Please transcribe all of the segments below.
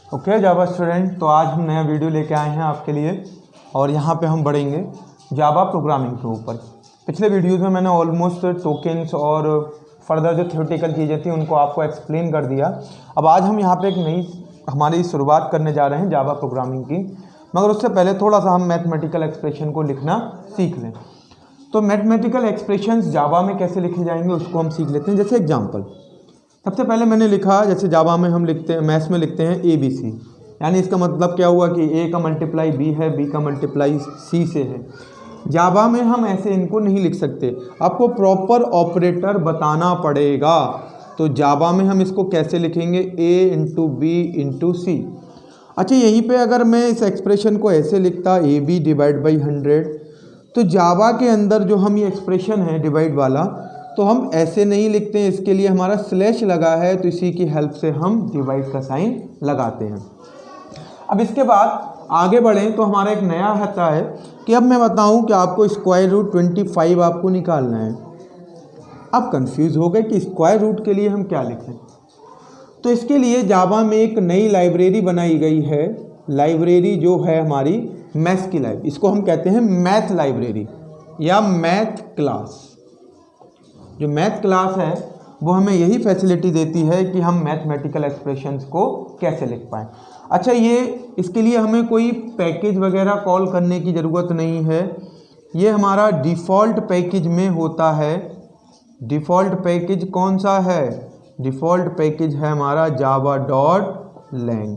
Okay जावा student, तो आज हम नया वीडियो लेके आए हैं आपके लिए और यहाँ पे हम बढ़ेंगे जावा प्रोग्रामिंग के ऊपर। पिछले वीडियोस में मैंने ऑलमोस्ट टोकन्स और फर्दर जो थ्योरेटिकल चीज़ें थी उनको आपको एक्सप्लेन कर दिया। अब आज हम यहाँ पे एक नई हमारी शुरुआत करने जा रहे हैं जावा प्रोग्रामिंग की, मगर उससे पहले थोड़ा सा हम मैथमेटिकल एक्सप्रेशन को लिखना सीख लें। तो मैथमेटिकल एक्सप्रेशंस जावा में कैसे लिखे जाएंगे उसको हम सीख लेते हैं। जैसे एग्जांपल, सबसे पहले मैंने लिखा, जैसे जावा में हम लिखते हैं, मैथ्स में लिखते हैं ABC, यानी इसका मतलब क्या हुआ कि A का मल्टीप्लाई B है, B का मल्टीप्लाई C से है। जावा में हम ऐसे इनको नहीं लिख सकते, आपको प्रॉपर ऑपरेटर बताना पड़ेगा। तो जावा में हम इसको कैसे लिखेंगे, A इंटू बी इंटू सी। अच्छा, यहीं पे अगर मैं इस एक्सप्रेशन को ऐसे लिखता AB डिवाइड बाई 100, तो जावा के अंदर जो हम ये एक्सप्रेशन है डिवाइड वाला, तो हम ऐसे नहीं लिखते हैं, इसके लिए हमारा स्लैश लगा है, तो इसी की हेल्प से हम डिवाइड का साइन लगाते हैं। अब इसके बाद आगे बढ़ें तो हमारा एक नया होता है कि अब मैं बताऊं कि आपको स्क्वायर रूट 25 आपको निकालना है। अब कंफ्यूज हो गए कि स्क्वायर रूट के लिए हम क्या लिखें, तो इसके लिए जावा में एक नई लाइब्रेरी बनाई गई है। लाइब्रेरी जो है हमारी मैथ्स की लाइब्रेरी, इसको हम कहते हैं मैथ लाइब्रेरी या मैथ क्लास। जो मैथ क्लास है वो हमें यही फैसिलिटी देती है कि हम मैथमेटिकल एक्सप्रेशंस को कैसे लिख पाएँ। अच्छा, ये इसके लिए हमें कोई पैकेज वगैरह कॉल करने की ज़रूरत नहीं है, ये हमारा डिफ़ॉल्ट पैकेज में होता है। डिफ़ॉल्ट पैकेज कौन सा है? डिफ़ॉल्ट पैकेज है हमारा java.lang,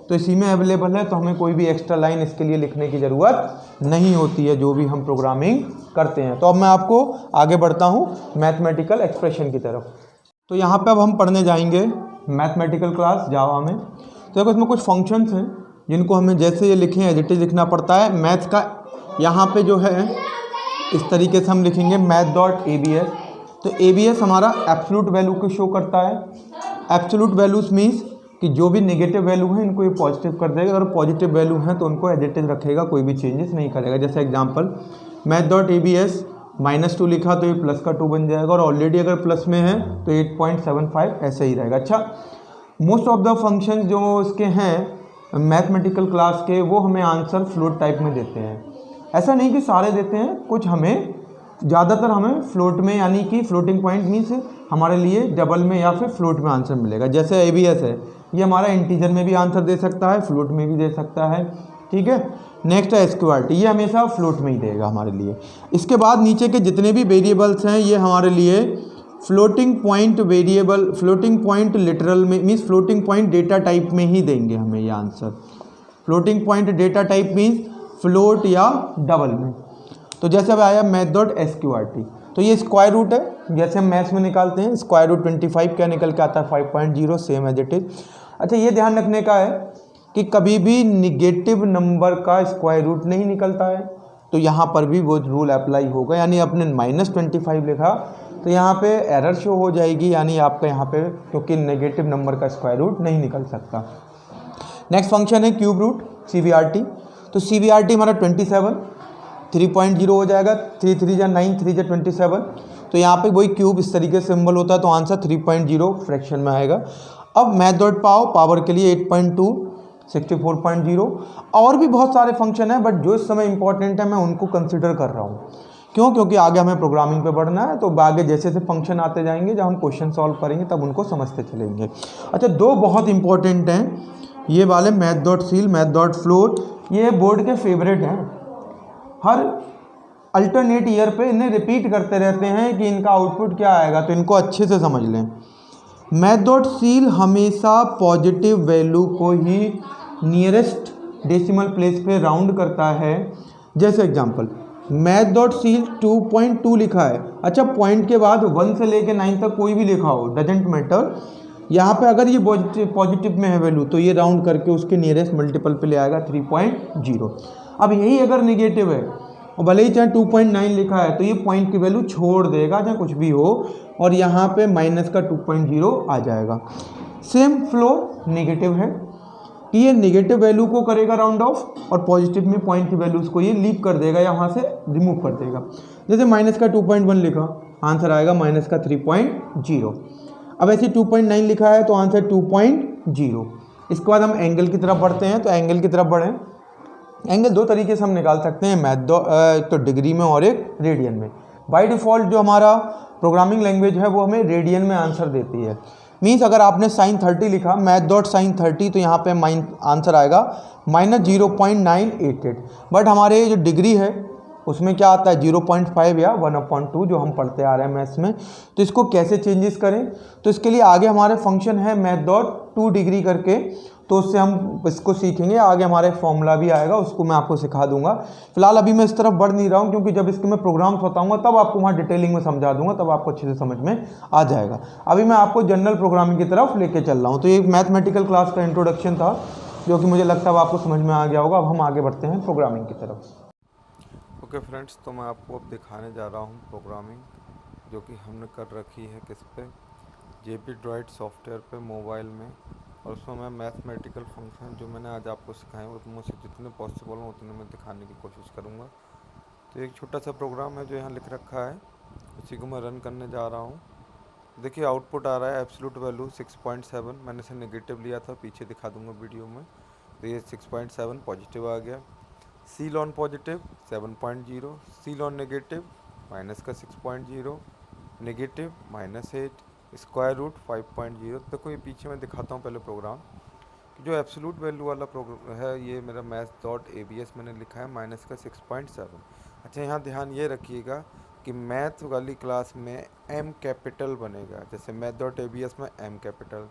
तो इसी में अवेलेबल है, तो हमें कोई भी एक्स्ट्रा लाइन इसके लिए लिखने की ज़रूरत नहीं होती है जो भी हम प्रोग्रामिंग करते हैं। तो अब मैं आपको आगे बढ़ता हूँ मैथमेटिकल एक्सप्रेशन की तरफ। तो यहाँ पे अब हम पढ़ने जाएंगे मैथमेटिकल क्लास जावा में। तो देखो, इसमें कुछ फंक्शंस हैं जिनको हमें जैसे ये लिखें एज इट इज लिखना पड़ता है। मैथ्स का यहाँ पे जो है इस तरीके से हम लिखेंगे math.abs। तो abs हमारा एब्सोल्यूट वैल्यू को शो करता है। एब्सोल्यूट वैल्यूज मीन्स कि जो भी नेगेटिव वैल्यू है इनको ये पॉजिटिव कर देगा, और पॉजिटिव वैल्यू है तो उनको एज इट इज रखेगा, कोई भी चेंजेस नहीं करेगा। जैसे एग्जांपल, math.abs -2 लिखा तो ये प्लस का 2 बन जाएगा, और ऑलरेडी अगर प्लस में है तो 8.75 ऐसे ही रहेगा। अच्छा, मोस्ट ऑफ द फंक्शंस जो इसके हैं मैथमेटिकल क्लास के, वो हमें आंसर फ्लोट टाइप में देते हैं। ऐसा नहीं कि सारे देते हैं, कुछ हमें, ज़्यादातर हमें फ्लोट में, यानी कि फ्लोटिंग पॉइंट मीन्स हमारे लिए डबल में या फिर फ्लोट में आंसर मिलेगा। जैसे ABS है, ये हमारा इंटीजर में भी आंसर दे सकता है, फ्लोट में भी दे सकता है, ठीक है। नेक्स्ट है SQRT, ये हमेशा फ्लोट में ही देगा हमारे लिए। इसके बाद नीचे के जितने भी वेरिएबल्स हैं ये हमारे लिए floating point variable, floating point literal में means floating point data type में ही देंगे हमें ये आंसर। Floating point data type means float या डबल में। तो जैसे अब आया math.sqrt, तो ये स्क्वायर रूट है, जैसे हम मैथ्स में निकालते हैं स्क्वायर रूट 25 क्या निकल के आता है 5.0, सेम एज इट इज। अच्छा, ये ध्यान रखने का है कि कभी भी निगेटिव नंबर का स्क्वायर रूट नहीं निकलता है, तो यहाँ पर भी वो रूल अप्लाई होगा। यानी आपने -25 लिखा तो यहाँ पे एरर शो हो जाएगी, यानी आपका यहाँ पे, क्योंकि नेगेटिव नंबर का स्क्वायर रूट नहीं निकल सकता। नेक्स्ट फंक्शन है क्यूब रूट CBRT। तो CBRT हमारा 27 3.0 हो जाएगा, 3 3 जा 9, 3 जा 27। तो यहाँ पे वही क्यूब इस तरीके से सिंबल होता है, तो आंसर 3.0 फ्रैक्शन में आएगा। अब math.pow पावर के लिए 8.2 64.0, और भी बहुत सारे फंक्शन हैं, बट जो इस समय इंपॉर्टेंट है मैं उनको कंसिडर कर रहा हूँ। क्यों? क्योंकि आगे हमें प्रोग्रामिंग पे बढ़ना है, तो आगे जैसे जैसे फंक्शन आते जाएंगे, जब हम क्वेश्चन सॉल्व करेंगे तब उनको समझते चलेंगे। अच्छा, दो बहुत इंपॉर्टेंट हैं ये वाले, math.ceil, math.float, ये बोर्ड के फेवरेट हैं। हर अल्टरनेट ईयर पे इन्हें रिपीट करते रहते हैं कि इनका आउटपुट क्या आएगा, तो इनको अच्छे से समझ लें। math.ceil हमेशा पॉजिटिव वैल्यू को ही नियरेस्ट डेसिमल प्लेस पे राउंड करता है। जैसे एग्जांपल, math.ceil 2.2 लिखा है। अच्छा, पॉइंट के बाद 1 से लेके 9 तक कोई भी लिखा हो, डजेंट मैटर। यहाँ पे अगर ये पॉजिटिव में है वैल्यू, तो ये राउंड करके उसके नियरेस्ट मल्टीपल पे ले आएगा 3.0। अब यही अगर निगेटिव है, और भले ही चाहे 2.9 लिखा है, तो ये पॉइंट की वैल्यू छोड़ देगा चाहे कुछ भी हो, और यहाँ पे माइनस का 2.0 आ जाएगा। सेम फ्लो नेगेटिव है कि ये नेगेटिव वैल्यू को करेगा राउंड ऑफ, और पॉजिटिव में पॉइंट की वैल्यूज को ये लीव कर देगा या वहाँ से रिमूव कर देगा। जैसे माइनस का 2.1 लिखा, आंसर आएगा माइनस का 3.0। अब ऐसे 2.9 लिखा है तो आंसर 2.0। इसके बाद हम एंगल की तरफ बढ़ते हैं। तो एंगल की तरफ बढ़ें, एंगल दो तरीके से हम निकाल सकते हैं, एक तो डिग्री में और एक रेडियन में। बाय डिफ़ॉल्ट जो हमारा प्रोग्रामिंग लैंग्वेज है वो हमें रेडियन में आंसर देती है। मीन्स अगर आपने sin 30 लिखा मैथ डॉट sin 30 तो यहाँ पे आंसर आएगा -0.988। बट हमारे जो डिग्री है उसमें क्या आता है 0.5 या 1/2 जो हम पढ़ते आ रहे हैं मैथ्स में। तो इसको कैसे चेंजेस करें, तो इसके लिए आगे हमारे फंक्शन है मैथ डॉट 2 डिग्री करके, तो उससे हम इसको सीखेंगे। आगे हमारा एक फॉर्मूला भी आएगा, उसको मैं आपको सिखा दूंगा। फिलहाल अभी मैं इस तरफ बढ़ नहीं रहा हूँ, क्योंकि जब इसके मैं प्रोग्राम्स बताऊंगा तब आपको वहाँ डिटेलिंग में समझा दूंगा, तब आपको अच्छे से समझ में आ जाएगा। अभी मैं आपको जनरल प्रोग्रामिंग की तरफ लेके चल रहा हूँ। तो ये मैथमेटिकल क्लास का इंट्रोडक्शन था, जो कि मुझे लगता है आपको समझ में आ गया होगा। अब हम आगे बढ़ते हैं प्रोग्रामिंग की तरफ। ओके फ्रेंड्स, तो मैं आपको अब दिखाने जा रहा हूँ प्रोग्रामिंग, जो कि हमने कर रखी है किस पे, JP ड्राइड सॉफ्टवेयर पे मोबाइल में। और उसमें मैं मैथमेटिकल फंक्शन जो मैंने आज आपको सिखाए उसमें से जितने पॉसिबल हो उतने मैं दिखाने की कोशिश करूँगा। तो एक छोटा सा प्रोग्राम है जो यहाँ लिख रखा है, उसी को मैं रन करने जा रहा हूँ। देखिए आउटपुट आ रहा है एब्सोल्यूट वैल्यू 6.7। मैंने इसे नेगेटिव लिया था, पीछे दिखा दूँगा वीडियो में। तो ये 6.7 पॉजिटिव आ गया। Seal on positive 7.0, seal on negative minus का 6.0, नेगेटिव -8, स्क्वायर रूट 5.0। देखो ये पीछे मैं दिखाता हूँ पहले प्रोग्राम। जो एब्सोल्यूट वैल्यू वाला प्रोग्राम है ये मेरा maths.abs मैंने लिखा है माइनस का 6.7। अच्छा, यहाँ ध्यान ये रखिएगा कि मैथ वाली क्लास में m कैपिटल बनेगा। जैसे math.abs में m capital,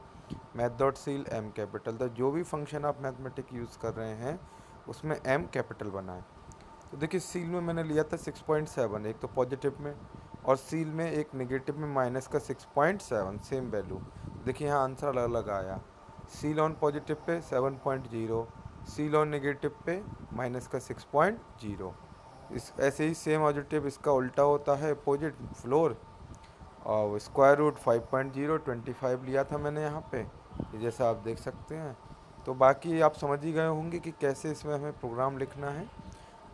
math.seal m capital. तो जो भी फंक्शन आप मैथमेटिक यूज़ कर रहे हैं उसमें m कैपिटल बनाएं। तो देखिए सील में मैंने लिया था 6.7, एक तो पॉजिटिव में, और सील में एक नेगेटिव में माइनस का 6.7, सेम वैल्यू। देखिए यहाँ आंसर अलग अलग आया। Seal on positive pay 7.0, seal on negative पे माइनस का 6.0। इस ऐसे ही सेम पॉजिटिव इसका उल्टा होता है अपोजिट फ्लोर। और स्क्वायर रूट 5.0 25 लिया था मैंने यहाँ पे, जैसा आप देख सकते हैं। तो बाकी आप समझ ही गए होंगे कि कैसे इसमें हमें प्रोग्राम लिखना है,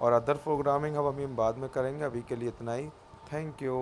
और अदर प्रोग्रामिंग अब हम बाद में करेंगे। अभी के लिए इतना ही। Thank you.